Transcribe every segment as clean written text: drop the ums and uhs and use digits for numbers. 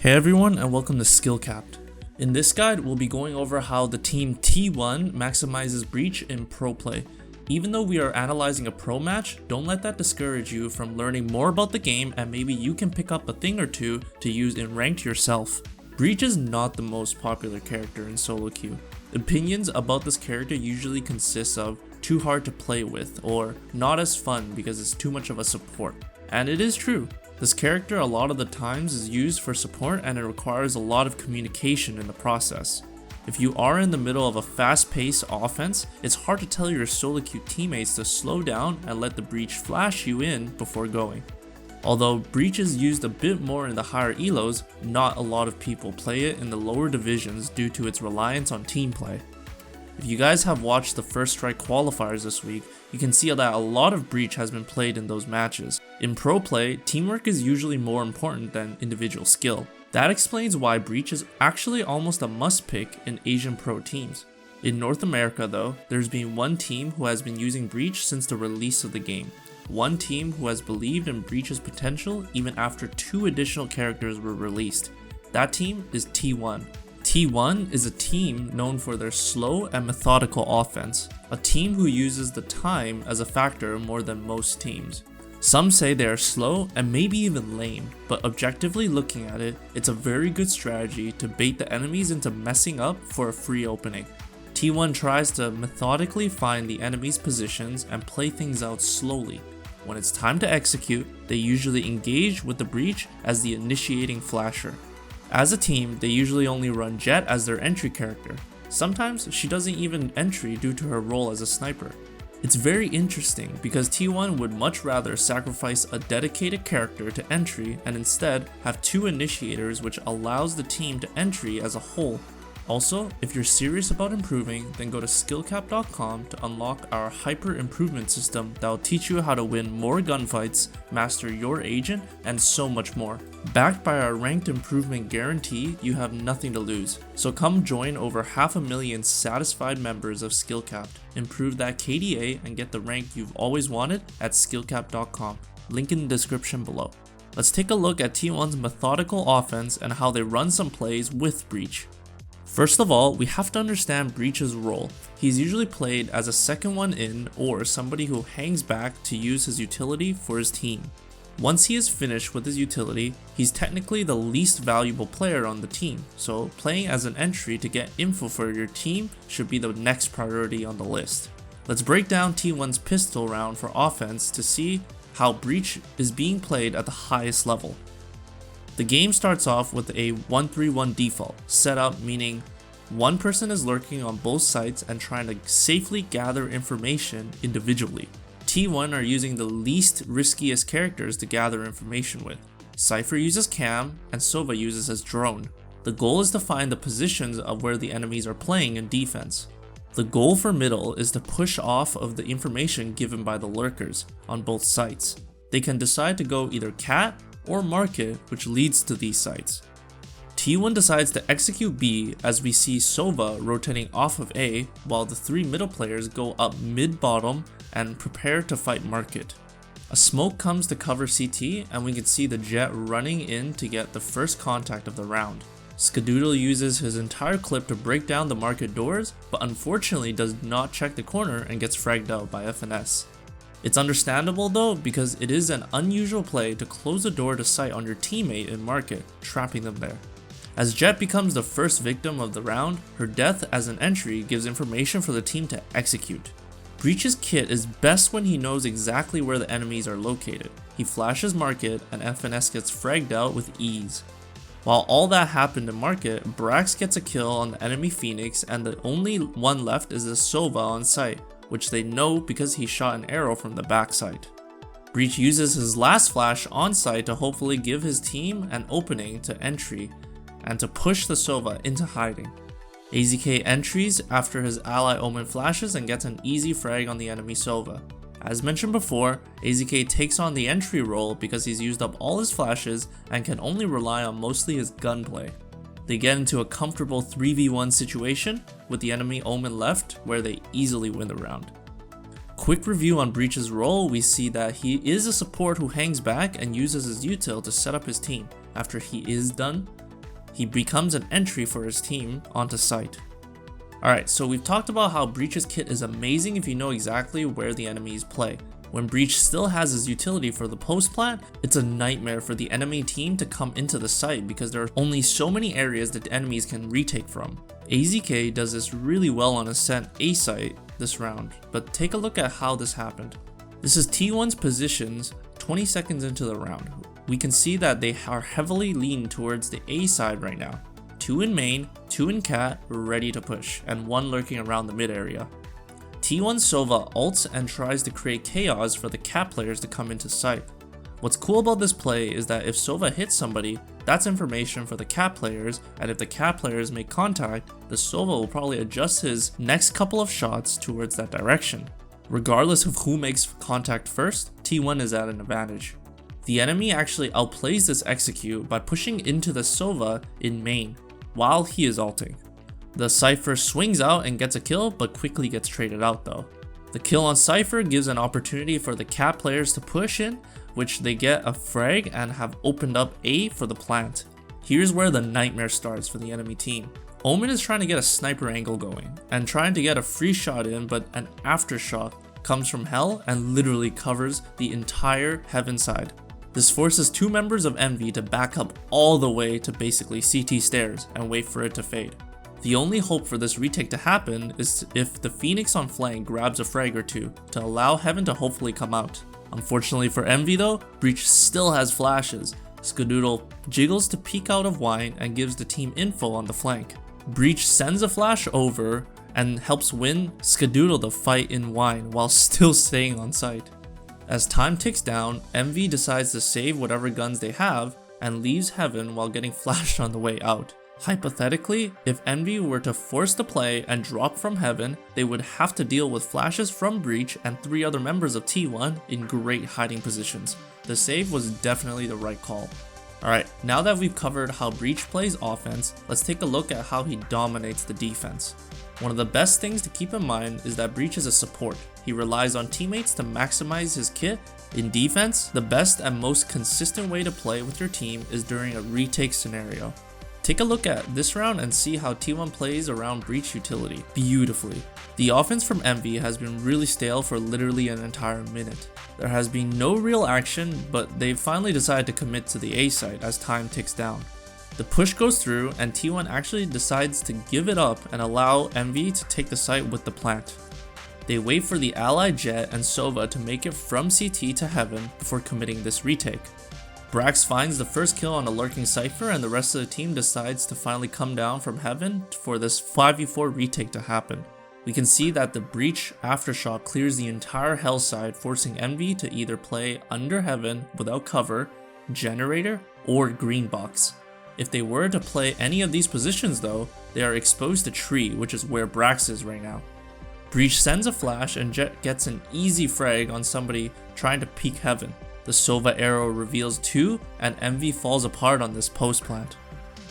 Hey everyone, and welcome to SkillCapped. In this guide, we'll be going over how the team T1 maximizes breach in pro play. Even though we are analyzing a pro match, don't let that discourage you from learning more about the game, and maybe you can pick up a thing or two to use in ranked yourself. Breach is not the most popular character in solo queue. Opinions about this character usually consist of too hard to play with or not as fun because it's too much of a support. And it is true. This character a lot of the times is used for support and it requires a lot of communication in the process. If you are in the middle of a fast-paced offense, it's hard to tell your solo queue teammates to slow down and let the breach flash you in before going. Although breach is used a bit more in the higher elos, not a lot of people play it in the lower divisions due to its reliance on team play. If you guys have watched the First Strike qualifiers this week, you can see that a lot of breach has been played in those matches. In pro play, teamwork is usually more important than individual skill. That explains why breach is actually almost a must pick in Asian pro teams. In North America though, there's been one team who has been using breach since the release of the game. One team who has believed in breach's potential even after 2 additional characters were released. That team is T1. T1 is a team known for their slow and methodical offense, a team who uses the time as a factor more than most teams. Some say they are slow and maybe even lame, but objectively looking at it, it's a very good strategy to bait the enemies into messing up for a free opening. T1 tries to methodically find the enemy's positions and play things out slowly. When it's time to execute, they usually engage with the breach as the initiating flasher. As a team, they usually only run Jet as their entry character. Sometimes she doesn't even entry due to her role as a sniper. It's very interesting because T1 would much rather sacrifice a dedicated character to entry and instead have 2 initiators, which allows the team to entry as a whole. Also, if you're serious about improving, then go to SkillCapped.com to unlock our hyper improvement system that will teach you how to win more gunfights, master your agent, and so much more. Backed by our ranked improvement guarantee, you have nothing to lose. So come join over 500,000 satisfied members of SkillCapped, improve that KDA, and get the rank you've always wanted at SkillCapped.com. Link in the description below. Let's take a look at T1's methodical offense and how they run some plays with breach. First of all, we have to understand breach's role. He's usually played as a second one in or somebody who hangs back to use his utility for his team. Once he is finished with his utility, he's technically the least valuable player on the team, so playing as an entry to get info for your team should be the next priority on the list. Let's break down T1's pistol round for offense to see how breach is being played at the highest level. The game starts off with a 1-3-1 default setup, meaning one person is lurking on both sides and trying to safely gather information individually. T1 are using the least riskiest characters to gather information with. Cypher uses Cam and Sova uses his drone. The goal is to find the positions of where the enemies are playing in defense. The goal for middle is to push off of the information given by the lurkers on both sites. They can decide to go either cat or market, which leads to these sites. T1 decides to execute B as we see Sova rotating off of A while the 3 middle players go up mid-bottom and prepare to fight market. A smoke comes to cover CT and we can see the Jet running in to get the first contact of the round. Skadoodle uses his entire clip to break down the market doors, but unfortunately does not check the corner and gets fragged out by FNS. It's understandable though, because it is an unusual play to close the door to sight on your teammate in market, trapping them there. As Jet becomes the first victim of the round, her death as an entry gives information for the team to execute. Breach's kit is best when he knows exactly where the enemies are located. He flashes market and FNS gets fragged out with ease. While all that happened in market, Brax gets a kill on the enemy Phoenix and the only one left is the Sova on site, which they know because he shot an arrow from the backside. Breach uses his last flash on site to hopefully give his team an opening to entry and to push the Sova into hiding. AZK entries after his ally Omen flashes and gets an easy frag on the enemy Sova. As mentioned before, AZK takes on the entry role because he's used up all his flashes and can only rely on mostly his gunplay. They get into a comfortable 3v1 situation with the enemy Omen left where they easily win the round. Quick review on Breach's role, we see that he is a support who hangs back and uses his util to set up his team. After he is done, he becomes an entry for his team onto site. Alright, so we've talked about how Breach's kit is amazing if you know exactly where the enemies play. When Breach still has his utility for the post plant, it's a nightmare for the enemy team to come into the site because there are only so many areas that the enemies can retake from. AZK does this really well on Ascent A site this round, but take a look at how this happened. This is T1's positions 20 seconds into the round. We can see that they are heavily leaning towards the A side right now. 2 in main, 2 in cat, ready to push, and 1 lurking around the mid area. T1 Sova ults and tries to create chaos for the cat players to come into sight. What's cool about this play is that if Sova hits somebody, that's information for the cat players, and if the cat players make contact, the Sova will probably adjust his next couple of shots towards that direction. Regardless of who makes contact first, T1 is at an advantage. The enemy actually outplays this execute by pushing into the Sova in main, while he is ulting. The Cypher swings out and gets a kill, but quickly gets traded out though. The kill on Cypher gives an opportunity for the cat players to push in, which they get a frag and have opened up A for the plant. Here's where the nightmare starts for the enemy team. Omen is trying to get a sniper angle going, and trying to get a free shot in, but an aftershock comes from hell and literally covers the entire heaven side. This forces 2 members of Envy to back up all the way to basically CT stairs and wait for it to fade. The only hope for this retake to happen is if the Phoenix on flank grabs a frag or 2 to allow Heaven to hopefully come out. Unfortunately for Envy though, Breach still has flashes. Skadoodle jiggles to peek out of wine and gives the team info on the flank. Breach sends a flash over and helps win Skadoodle the fight in wine while still staying on site. As time ticks down, Envy decides to save whatever guns they have and leaves Heaven while getting flashed on the way out. Hypothetically, if Envy were to force the play and drop from Heaven, they would have to deal with flashes from Breach and 3 other members of T1 in great hiding positions. The save was definitely the right call. Alright, now that we've covered how Breach plays offense, let's take a look at how he dominates the defense. One of the best things to keep in mind is that Breach is a support. He relies on teammates to maximize his kit. In defense, the best and most consistent way to play with your team is during a retake scenario. Take a look at this round and see how T1 plays around Breach utility beautifully. The offense from Envy has been really stale for literally an entire minute. There has been no real action, but they've finally decided to commit to the A site as time ticks down. The push goes through and T1 actually decides to give it up and allow Envy to take the site with the plant. They wait for the ally Jet and Sova to make it from CT to Heaven before committing this retake. Brax finds the first kill on a lurking Cypher and the rest of the team decides to finally come down from Heaven for this 5v4 retake to happen. We can see that the Breach aftershock clears the entire hell side, forcing Envy to either play under Heaven without cover, generator, or green box. If they were to play any of these positions though, they are exposed to tree, which is where Brax is right now. Breach sends a flash and Jet gets an easy frag on somebody trying to peek Heaven. The Sova arrow reveals 2 and Envy falls apart on this post plant.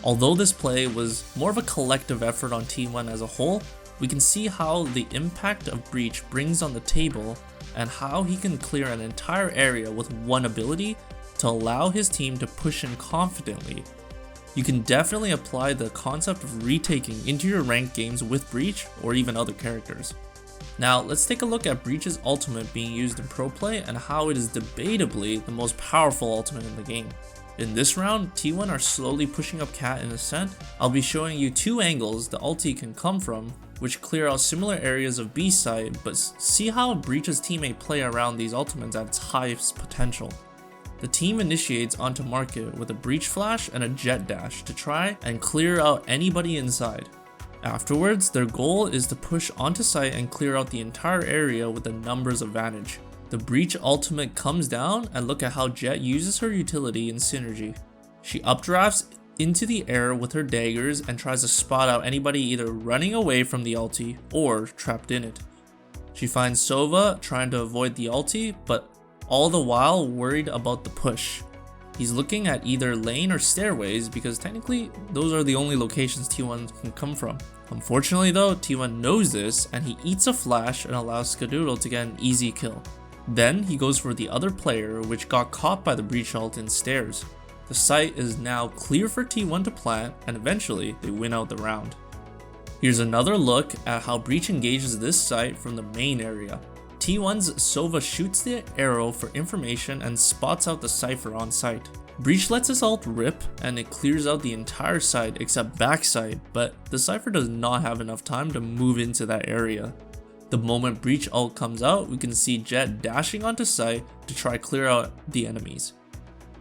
Although this play was more of a collective effort on T1 as a whole, we can see how the impact of Breach brings on the table and how he can clear an entire area with one ability to allow his team to push in confidently. You can definitely apply the concept of retaking into your ranked games with Breach or even other characters. Now let's take a look at Breach's ultimate being used in pro play and how it is debatably the most powerful ultimate in the game. In this round, T1 are slowly pushing up Cat in Ascent. I'll be showing you 2 angles the ulti can come from, which clear out similar areas of B side, but see how Breach's teammate play around these ultimates at its highest potential. The team initiates onto market with a Breach flash and a Jet dash to try and clear out anybody inside. Afterwards, their goal is to push onto site and clear out the entire area with a numbers advantage. The Breach ultimate comes down and look at how Jet uses her utility in synergy. She updrafts into the air with her daggers and tries to spot out anybody either running away from the ulti or trapped in it. She finds Sova trying to avoid the ulti, but all the while worried about the push. He's looking at either lane or stairways because technically those are the only locations T1 can come from. Unfortunately though, T1 knows this and he eats a flash and allows Skadoodle to get an easy kill. Then he goes for the other player, which got caught by the Breach ult in stairs. The site is now clear for T1 to plant, and eventually they win out the round. Here's another look at how Breach engages this site from the main area. T1's Sova shoots the arrow for information and spots out the Cypher on site. Breach lets his ult rip and it clears out the entire site except backside, but the Cypher does not have enough time to move into that area. The moment Breach ult comes out, we can see Jett dashing onto site to try clear out the enemies.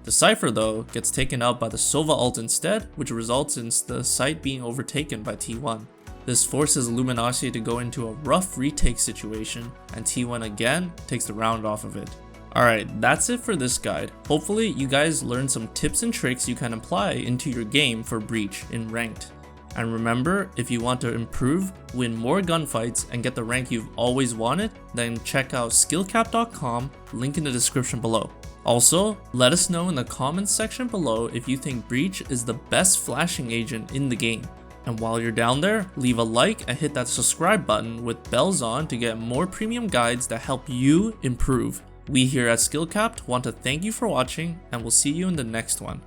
The Cypher though gets taken out by the Sova ult instead, which results in the site being overtaken by T1. This forces Luminosity to go into a rough retake situation, and T1 again takes the round off of it. Alright, that's it for this guide. Hopefully you guys learned some tips and tricks you can apply into your game for Breach in Ranked. And remember, if you want to improve, win more gunfights, and get the rank you've always wanted, then check out SkillCapped.com, link in the description below. Also, let us know in the comments section below if you think Breach is the best flashing agent in the game. And while you're down there, leave a like and hit that subscribe button with bells on to get more premium guides that help you improve. We here at SkillCapped want to thank you for watching, and we'll see you in the next one.